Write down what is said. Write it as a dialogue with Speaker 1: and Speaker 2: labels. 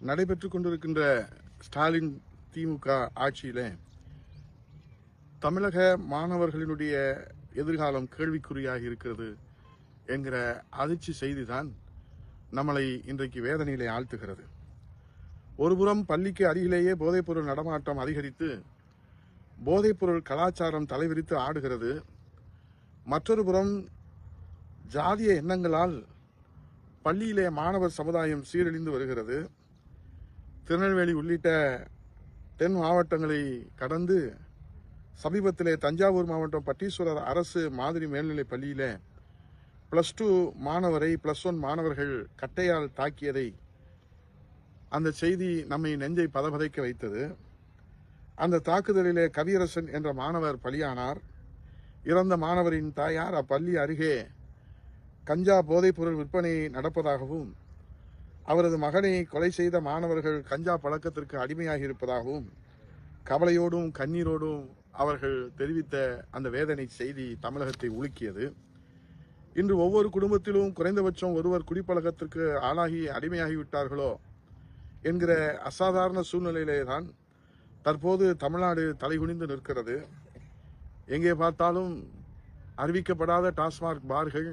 Speaker 1: நடைபெற்றுக் கொண்டிருக்கின்ற ஸ்டாலின் திமுக ஆட்சியில தமிழக மாணவர்களினுடைய எதிர்காலம் கேள்விக்குறியாக இருக்கிறது என்கிற அதிர்ச்சி செய்திதான் நம்மளை இன்றைக்கு வேதனையிலே ஆழ்த்துகிறது. ஒருபுறம் பள்ளிக்கு அருகிலேயே போதைப்பொருள் நடமாட்டம் அதிகரித்து போதைப்பொருள் கலாச்சாரம் தலைவிரித்து ஆடுகிறது. மற்றொரு புறம் ஜாதிய எண்ணங்களால் பள்ளியிலே மாணவர் சமுதாயம் சீரழிந்து வருகிறது. திருநெல்வேலி உள்ளிட்ட தென் மாவட்டங்களை கடந்து சமீபத்திலே தஞ்சாவூர் மாவட்டம் பட்டீஸ்வரர் அரசு மாதிரி மேல்நிலைப் பள்ளியில +2 மாணவரை +1 மாணவர்கள் கட்டையால் தாக்கியதை அந்த செய்தி நம்மை நெஞ்சை பதபதைக்க வைத்தது. அந்த தாக்குதலிலே கவியரசன் என்ற மாணவர் பலியானார். இறந்த மாணவரின் தாயார் அப்பள்ளி அருகே கஞ்சா போதைப்பொருள் விற்பனை நடப்பதாகவும் அவரது மகனை கொலை செய்த மாணவர்கள் கஞ்சா பழக்கத்திற்கு அடிமையாகி இருப்பதாகவும் கவலையோடும் கண்ணீரோடும் அவர்கள் தெரிவித்த அந்த வேதனை செய்தி தமிழகத்தை உலுக்கியது. இன்று ஒவ்வொரு குடும்பத்திலும் குறைந்தபட்சம் ஒருவர் குடிப்பழக்கத்திற்கு ஆளாகி அடிமையாகிவிட்டார்களோ என்கிற அசாதாரண சூழ்நிலையிலே தான் தற்போது தமிழ்நாடு தலைகுனிந்து நிற்கிறது. எங்கே பார்த்தாலும் அறிவிக்கப்படாத டாஸ்மாக் பார்கள்,